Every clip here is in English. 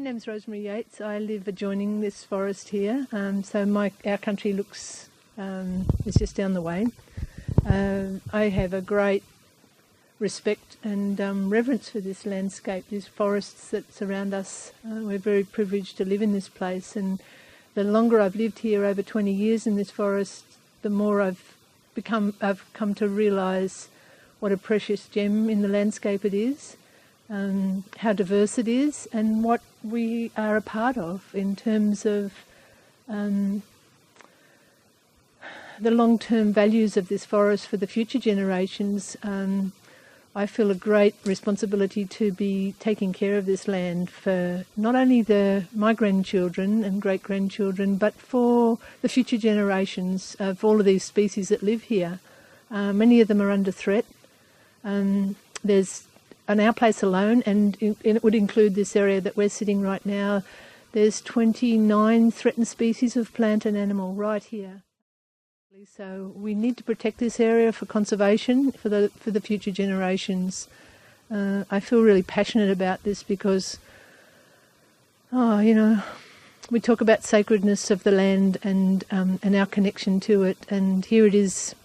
name's Rosemary Yates. I live adjoining this forest here, so our country is just down the way. I have a great respect and reverence for this landscape, these forests that surround us. We're very privileged to live in this place, and the longer I've lived here, over 20 years in this forest, the more I've come to realise what a precious gem in the landscape it is, how diverse it is, and what we are a part of in terms of the long-term values of this forest for the future generations. I feel a great responsibility to be taking care of this land for not only my grandchildren and great-grandchildren, but for the future generations of all of these species that live here. Many of them are under threat. There's, on our place alone, and it would include this area that we're sitting right now, there's 29 threatened species of plant and animal right here. So we need to protect this area for conservation for the future generations. I feel really passionate about this because, we talk about sacredness of the land and our connection to it. And here it is,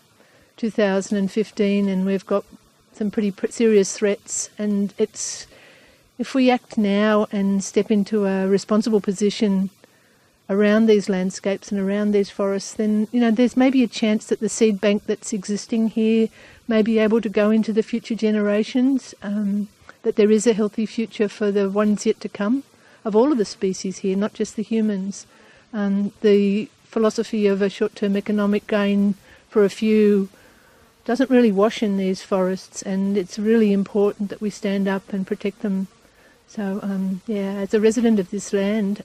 2015, and we've got some pretty serious threats. And if we act now and step into a responsible position around these landscapes and around these forests, then there's maybe a chance that the seed bank that's existing here may be able to go into the future generations, that there is a healthy future for the ones yet to come, of all of the species here, not just the humans. The philosophy of a short-term economic gain for a few doesn't really wash in these forests, and it's really important that we stand up and protect them. So, as a resident of this land,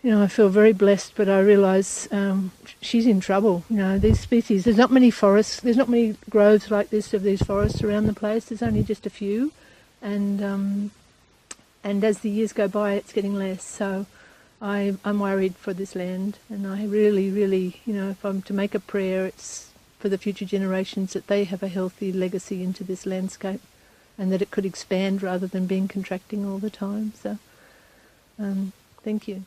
I feel very blessed, but I realise she's in trouble. These species, there's not many forests, there's not many groves like this of these forests around the place. There's only just a few, and as the years go by, it's getting less. So I'm worried for this land, and I really, really, if I'm to make a prayer, it's for the future generations that they have a healthy legacy into this landscape, and that it could expand rather than being contracting all the time. So, thank you.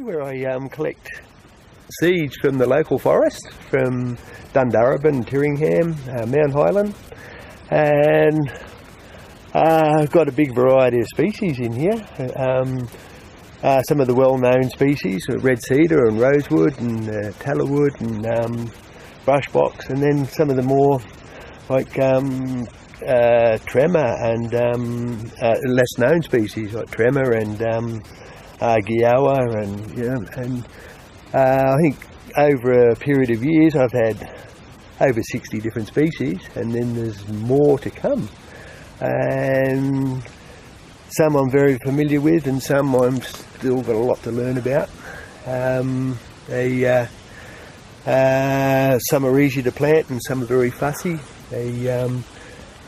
Where I collect seeds from the local forest, from Dundurrabin, Tyringham, Mount Highland, and I've got a big variety of species in here. Some of the well-known species, red cedar and rosewood and tallowood and brushbox, and then some of the more like tremor and less known species like tremor and Giowa, and I think over a period of years I've had over 60 different species, and then there's more to come, and some I'm very familiar with and some I'm still got a lot to learn about. Some are easy to plant and some are very fussy.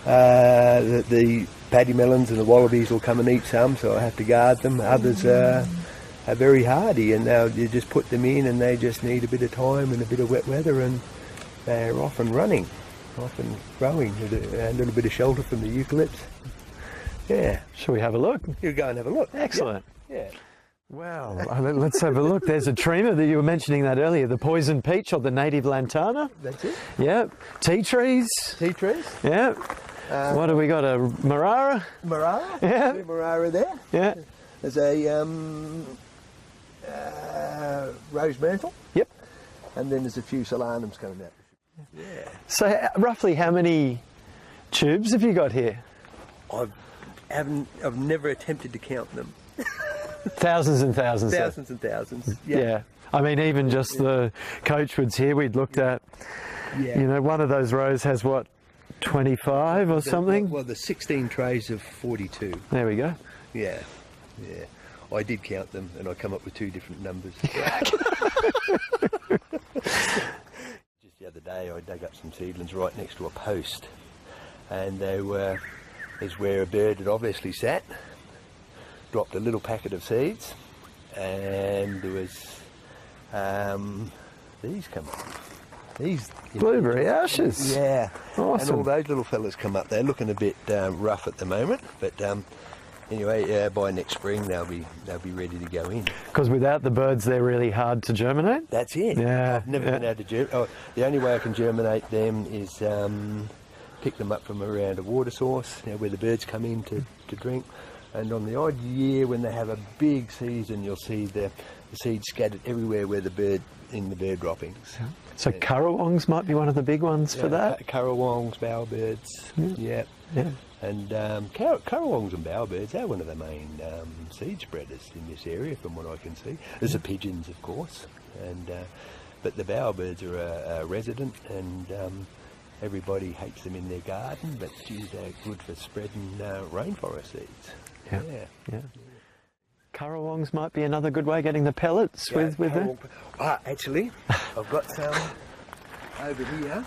The paddy melons and the wallabies will come and eat some, so I have to guard them. Others are very hardy, and now you just put them in and they just need a bit of time and a bit of wet weather, and they're off and running, off and growing with a little bit of shelter from the eucalypts. Yeah. Shall we have a look? You go and have a look. Excellent. Yeah. Wow, let's have a look. There's a tremor that you were mentioning that earlier, the poison peach or the native lantana. That's it. Yeah. Tea trees. Tea trees. Yeah. What have we got? A Marara? Marara. Yeah. Marara there. Yeah. There's a rose myrtle. Yep. And then there's a few solanums coming out. Yeah. So roughly how many tubes have you got here? I've never attempted to count them. Thousands and thousands. Thousands and thousands. Yeah. I mean, even just the coachwoods here we'd looked at. Yeah. You know, one of those rows has what, 25 or something? Well, there's 16 trays of 42. There we go. Yeah, yeah. I did count them and I come up with 2 different numbers. Just the other day I dug up some seedlings right next to a post, and is where a bird had obviously sat, dropped a little packet of seeds, and there was these come up. These blueberry ashes. Yeah. Awesome. And all those little fellas come up. They're looking a bit rough at the moment, but anyway, by next spring they'll be ready to go in. Because without the birds, they're really hard to germinate. That's it. Yeah. I've never been able to germinate. Oh, the only way I can germinate them is pick them up from around a water source, where the birds come in to drink. And on the odd year when they have a big season, you'll see the seeds scattered everywhere where the bird droppings. Yeah. So currawongs might be one of the big ones for that. Currawongs, bowerbirds, yeah. And currawongs and bowerbirds, they're one of the main seed spreaders in this area, from what I can see. There's the pigeons, of course, but the bowerbirds are a resident, and everybody hates them in their garden, but geez, they're good for spreading rainforest seeds. Yeah. Currawongs might be another good way, getting the pellets with them. Actually, I've got some over here,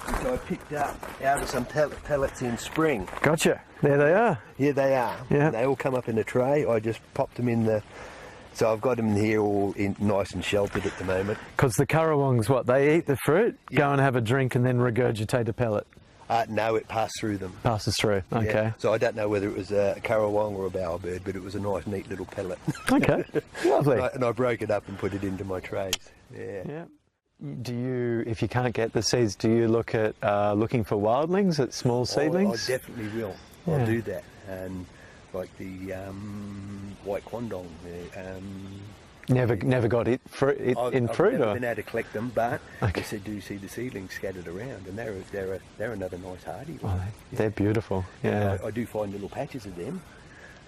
which I picked up out of some pellets in spring. Gotcha. There they are. Here they are. Yeah. They all come up in a tray. I just popped them in the... So I've got them here all nice and sheltered at the moment. Because the currawongs, what, they eat the fruit, go and have a drink, and then regurgitate a pellet? No, it passed through them. Passes through, okay. Yeah. So I don't know whether it was a currawong or a bowerbird, but it was a nice, neat little pellet. Okay, lovely. And I broke it up and put it into my trays. Yeah. Do you, if you can't get the seeds, do you look at looking for wildlings at small seedlings? I definitely will. Yeah. I'll do that. And like the white quandong. Never got it in fruit? I've never or? been able to collect them, but Okay. I said, do see the seedlings scattered around, and they're another nice hardy one. Oh, they're beautiful. Yeah. I do find little patches of them,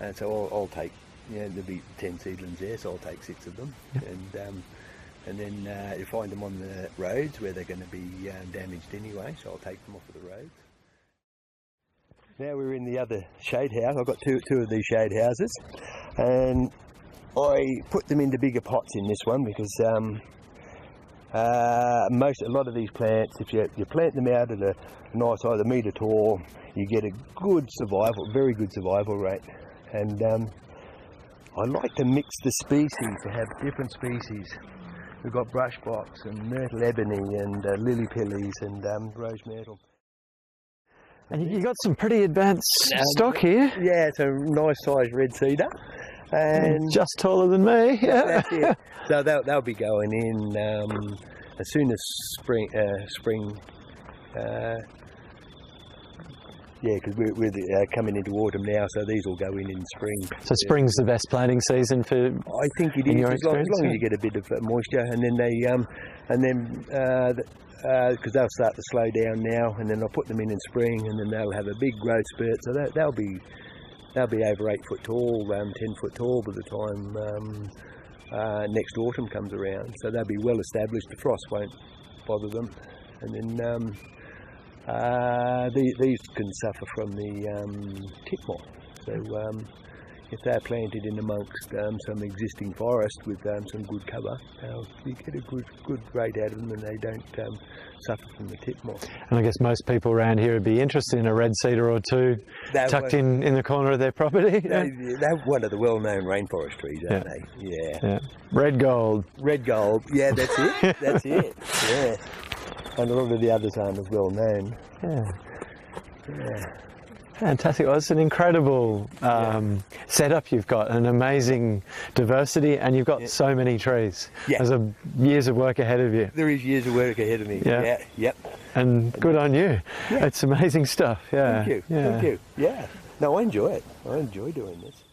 and so I'll take, there'll be 10 seedlings there, so I'll take 6 of them, and then you find them on the roads where they're going to be damaged anyway, so I'll take them off of the roads. Now we're in the other shade house. I've got two of these shade houses, and I put them into bigger pots in this one because a lot of these plants, if you plant them out at a nice either metre tall, you get a very good survival rate. And I like to mix the species, to have different species. We've got brush box and myrtle ebony and lily pillies and rose myrtle. And you got some pretty advanced stock here. Yeah, it's a nice sized red cedar. And just taller than me. That's it. So they'll be going in as soon as spring. Because we're coming into autumn now, so these will go in spring. So spring's the best planting season for. I think it is, as long as you get a bit of moisture, and then because they'll start to slow down now, and then I'll put them in spring, and then they'll have a big growth spurt. So they'll be over 8 foot tall, 10 foot tall by the time next autumn comes around. So they'll be well established. The frost won't bother them, and then these can suffer from the tick moth. So if they're planted in amongst some existing forest with some good cover, you get a good rate out of them, and they don't suffer from the tip moth. And I guess most people around here would be interested in a red cedar or two tucked in the corner of their property. They're one of the well-known rainforest trees, aren't they? Yeah. Red gold. Red gold. Yeah, that's it. That's it. Yeah. And a lot of the others aren't as well known. Yeah. Fantastic. Well, it's an incredible setup you've got, an amazing diversity, and you've got so many trees. Yeah. There's years of work ahead of you. There is years of work ahead of me. Yeah. Yep. And good on you. Yeah. It's amazing stuff. Yeah. Thank you. Yeah. Thank you. Yeah. No, I enjoy it. I enjoy doing this.